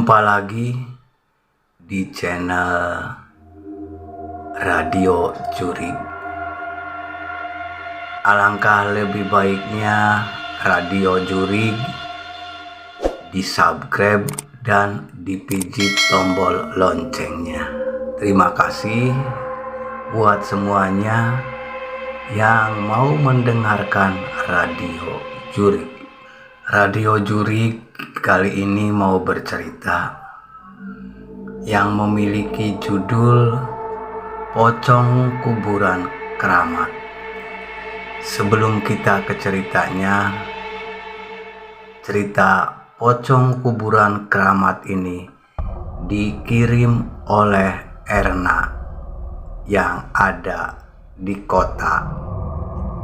Jumpa lagi di channel Radio Jurig. Alangkah lebih baiknya Radio Jurig di-subscribe dan dipijit tombol loncengnya. Terima kasih buat semuanya yang mau mendengarkan Radio Jurig. Radio Jurig kali ini mau bercerita yang memiliki judul Pocong Kuburan Keramat. Sebelum kita ke ceritanya, cerita Pocong Kuburan Keramat ini dikirim oleh Erna yang ada di kota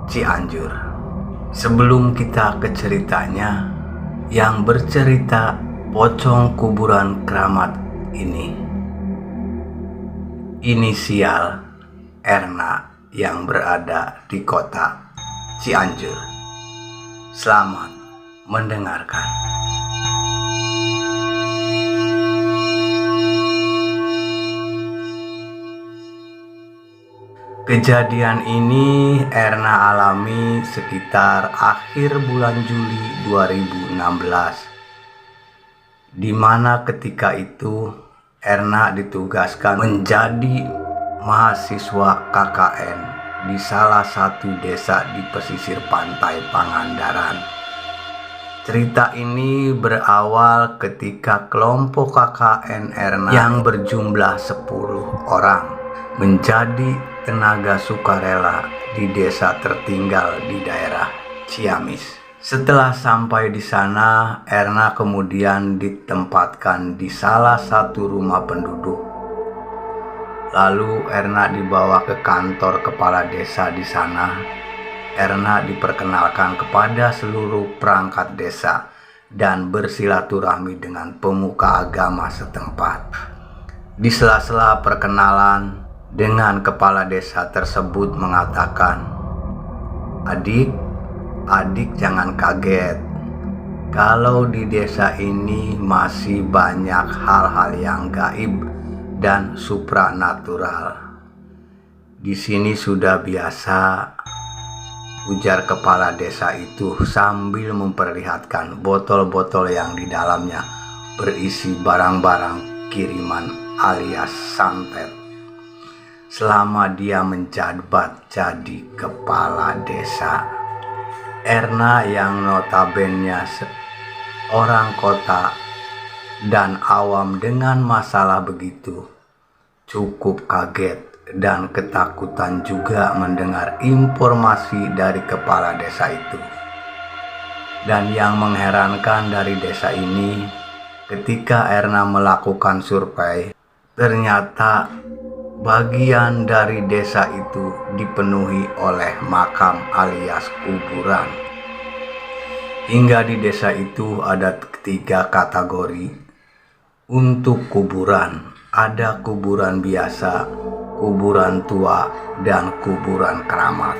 Cianjur. Sebelum kita ke ceritanya, yang bercerita Pocong Kuburan Keramat ini inisial Erna yang berada di kota Cianjur. Selamat mendengarkan. Kejadian ini Erna alami sekitar akhir bulan Juli 2016, di mana ketika itu Erna ditugaskan menjadi mahasiswa KKN di salah satu desa di pesisir pantai Pangandaran. Cerita ini berawal ketika kelompok KKN Erna yang berjumlah 10 orang menjadi tenaga sukarela di desa tertinggal di daerah Ciamis. Setelah sampai di sana, Erna kemudian ditempatkan di salah satu rumah penduduk. Lalu Erna dibawa ke kantor kepala desa di sana. Erna diperkenalkan kepada seluruh perangkat desa dan bersilaturahmi dengan pemuka agama setempat. Di sela-sela perkenalan dengan kepala desa tersebut mengatakan, Adik jangan kaget. Kalau di desa ini masih banyak hal-hal yang gaib dan supranatural. Di sini sudah biasa, ujar kepala desa itu sambil memperlihatkan botol-botol yang di dalamnya berisi barang-barang kiriman alias santet. Selama dia menjabat jadi kepala desa, Erna yang notabene orang kota dan awam dengan masalah begitu cukup kaget dan ketakutan juga mendengar informasi dari kepala desa itu. Dan yang mengherankan dari desa ini, ketika Erna melakukan survei, ternyata bagian dari desa itu dipenuhi oleh makam alias kuburan. Hingga di desa itu ada 3 kategori untuk kuburan. Ada kuburan biasa, kuburan tua, dan kuburan keramat.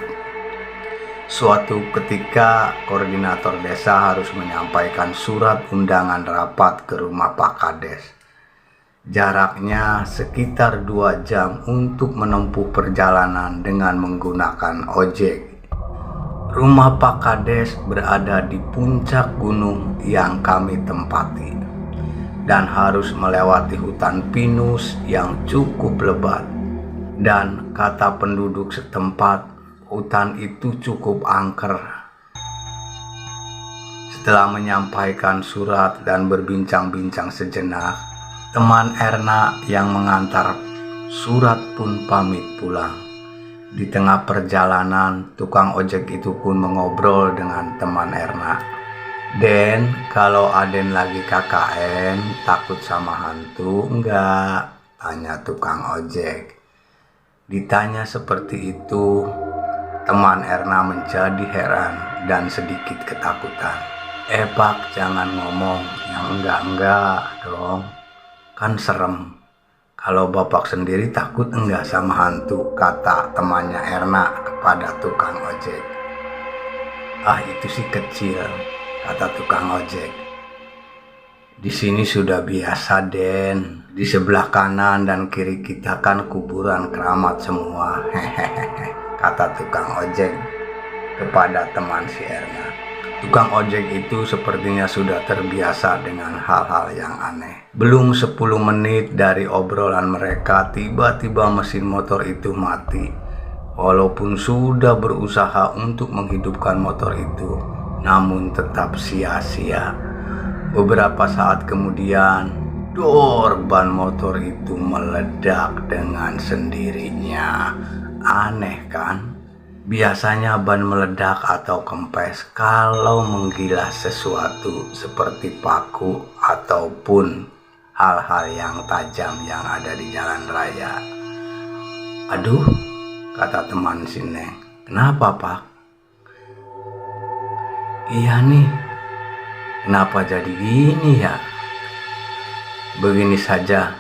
Suatu ketika koordinator desa harus menyampaikan surat undangan rapat ke rumah Pak Kades. Jaraknya sekitar 2 jam untuk menempuh perjalanan dengan menggunakan ojek. Rumah Pak Kades berada di puncak gunung yang kami tempati dan harus melewati hutan pinus yang cukup lebat. Dan kata penduduk setempat, hutan itu cukup angker. Setelah menyampaikan surat dan berbincang-bincang sejenak, teman Erna yang mengantar surat pun pamit pulang. Di tengah perjalanan, tukang ojek itu pun mengobrol dengan teman Erna. Den, kalau Aden lagi KKN, takut sama hantu enggak? Tanya tukang ojek. Ditanya seperti itu, teman Erna menjadi heran dan sedikit ketakutan. Pak, jangan ngomong yang enggak-enggak dong. Kan serem. Kalau bapak sendiri takut enggak sama hantu? Kata temannya Erna kepada tukang ojek. Itu sih kecil, kata tukang ojek. Di sini sudah biasa, Den. Di sebelah kanan dan kiri kita kan kuburan keramat semua. Hehehe, kata tukang ojek kepada teman si Erna. Tukang ojek itu sepertinya sudah terbiasa dengan hal-hal yang aneh. Belum 10 menit dari obrolan mereka, tiba-tiba mesin motor itu mati. Walaupun sudah berusaha untuk menghidupkan motor itu, namun tetap sia-sia. Beberapa saat kemudian, dor ban motor itu meledak dengan sendirinya. Aneh kan? Biasanya ban meledak atau kempes kalau menggilas sesuatu seperti paku ataupun hal-hal yang tajam yang ada di jalan raya. Aduh, kata teman si Neng. Kenapa, Pak? Iya nih, kenapa jadi gini ya? Begini saja,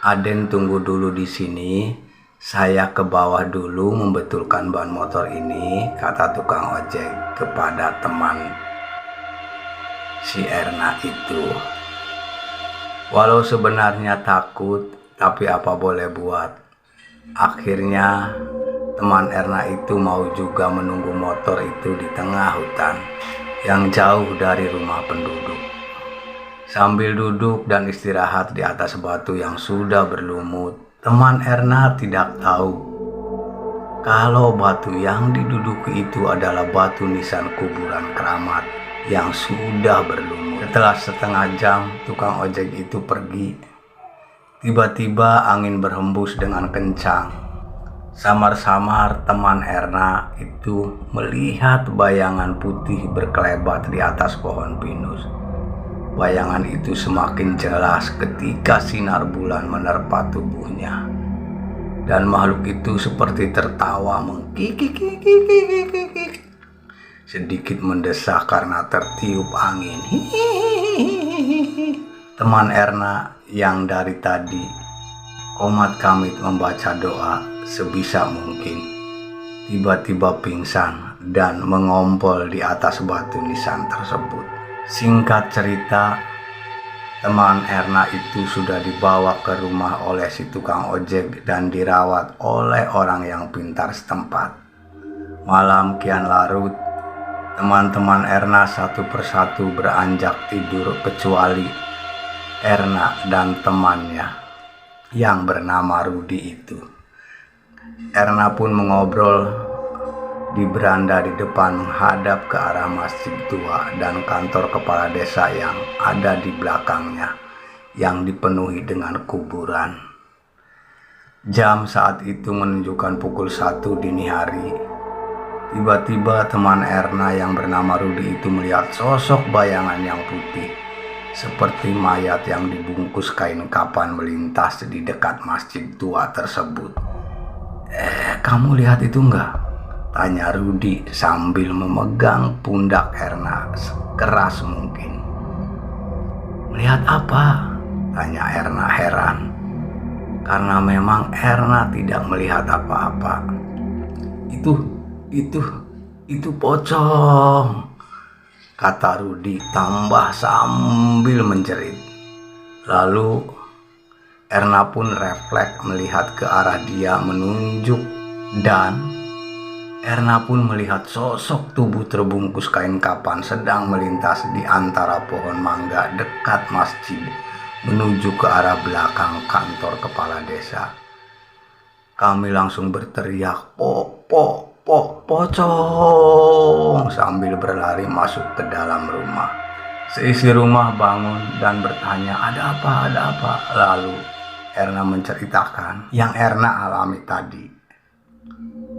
Aden tunggu dulu di sini. Saya ke bawah dulu membetulkan ban motor ini, kata tukang ojek kepada teman si Erna itu. Walau sebenarnya takut, tapi apa boleh buat. Akhirnya teman Erna itu mau juga menunggu motor itu di tengah hutan yang jauh dari rumah penduduk. Sambil duduk dan istirahat di atas batu yang sudah berlumut, teman Erna tidak tahu kalau batu yang diduduki itu adalah batu nisan kuburan keramat yang sudah berlumut. Setelah setengah jam tukang ojek itu pergi, tiba-tiba angin berhembus dengan kencang. Samar-samar teman Erna itu melihat bayangan putih berkelebat di atas pohon pinus. Bayangan itu semakin jelas ketika sinar bulan menerpa tubuhnya. Dan makhluk itu seperti tertawa mengkikik, sedikit mendesah karena tertiup angin. Teman Erna yang dari tadi komat kamit membaca doa sebisa mungkin, tiba-tiba pingsan dan mengompol di atas batu nisan tersebut. Singkat cerita, teman Erna itu sudah dibawa ke rumah oleh si tukang ojek dan dirawat oleh orang yang pintar setempat. Malam kian larut, teman-teman Erna satu persatu beranjak tidur kecuali Erna dan temannya yang bernama Rudi itu. Erna pun mengobrol di beranda di depan menghadap ke arah masjid tua dan kantor kepala desa yang ada di belakangnya yang dipenuhi dengan kuburan. Jam saat itu menunjukkan pukul 1 dini hari. Tiba-tiba teman Erna yang bernama Rudi itu melihat sosok bayangan yang putih seperti mayat yang dibungkus kain kapan melintas di dekat masjid tua tersebut. Kamu lihat itu enggak? Tanya Rudi sambil memegang pundak Erna sekeras mungkin. Melihat apa? Tanya Erna heran. Karena memang Erna tidak melihat apa-apa. Itu pocong, kata Rudi tambah sambil menjerit. Lalu Erna pun refleks melihat ke arah dia menunjuk dan Erna pun melihat sosok tubuh terbungkus kain kapan sedang melintas di antara pohon mangga dekat masjid menuju ke arah belakang kantor kepala desa. Kami langsung berteriak, pocong, sambil berlari masuk ke dalam rumah. Seisi rumah bangun dan bertanya, ada apa? Lalu Erna menceritakan yang Erna alami tadi.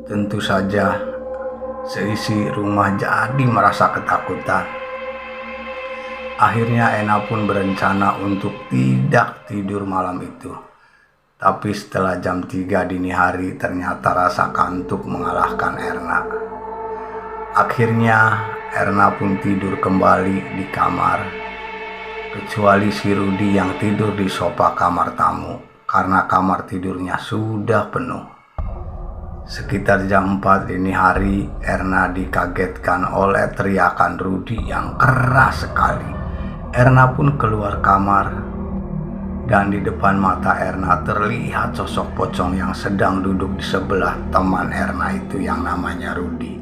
Tentu saja seisi rumah jadi merasa ketakutan. Akhirnya Erna pun berencana untuk tidak tidur malam itu. Tapi setelah jam 3 dini hari ternyata rasa kantuk mengalahkan Erna. Akhirnya Erna pun tidur kembali di kamar. Kecuali si Rudi yang tidur di sofa kamar tamu karena kamar tidurnya sudah penuh. Sekitar jam 4 dini hari, Erna dikagetkan oleh teriakan Rudi yang keras sekali. Erna pun keluar kamar, dan di depan mata Erna terlihat sosok pocong yang sedang duduk di sebelah teman Erna itu yang namanya Rudi.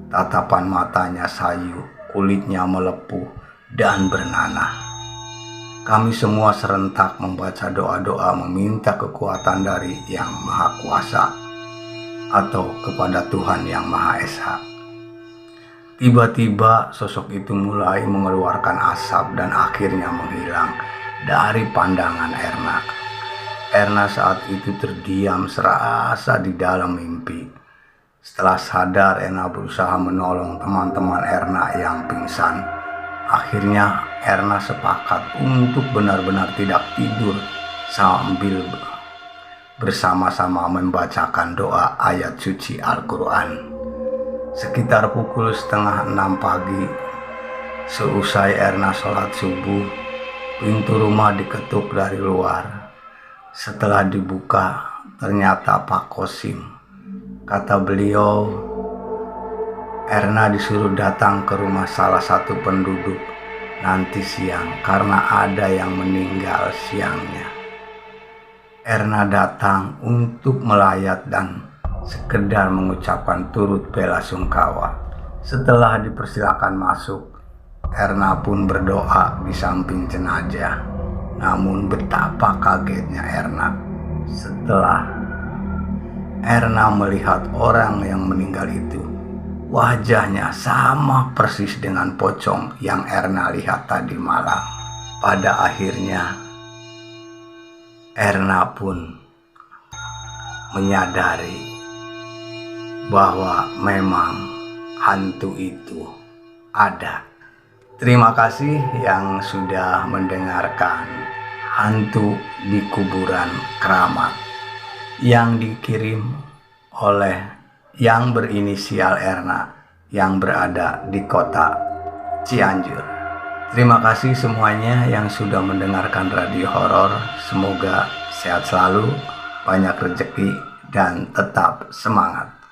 Tatapan matanya sayu, kulitnya melepuh dan bernanah. Kami semua serentak membaca doa-doa meminta kekuatan dari Yang Maha Kuasa atau kepada Tuhan Yang Maha Esa. Tiba-tiba sosok itu mulai mengeluarkan asap dan akhirnya menghilang dari pandangan Erna. Erna saat itu terdiam serasa di dalam mimpi. Setelah sadar, Erna berusaha menolong teman-teman Erna yang pingsan. Akhirnya Erna sepakat untuk benar-benar tidak tidur sambil bersama-sama membacakan doa ayat suci Al-Quran. Sekitar pukul 5:30 pagi, seusai Erna sholat subuh, pintu rumah diketuk dari luar. Setelah dibuka, ternyata Pak Kosim. Kata beliau, Erna disuruh datang ke rumah salah satu penduduk nanti siang karena ada yang meninggal siangnya. Erna datang untuk melayat dan sekedar mengucapkan turut bela sungkawa. Setelah dipersilakan masuk, Erna pun berdoa di samping jenazah. Namun betapa kagetnya Erna setelah Erna melihat orang yang meninggal itu. Wajahnya sama persis dengan pocong yang Erna lihat tadi malam. Pada akhirnya Erna pun menyadari bahwa memang hantu itu ada. Terima kasih yang sudah mendengarkan Hantu di Kuburan Keramat yang dikirim oleh yang berinisial Erna yang berada di kota Cianjur. Terima kasih semuanya yang sudah mendengarkan Radio Horor. Semoga sehat selalu, banyak rezeki, dan tetap semangat.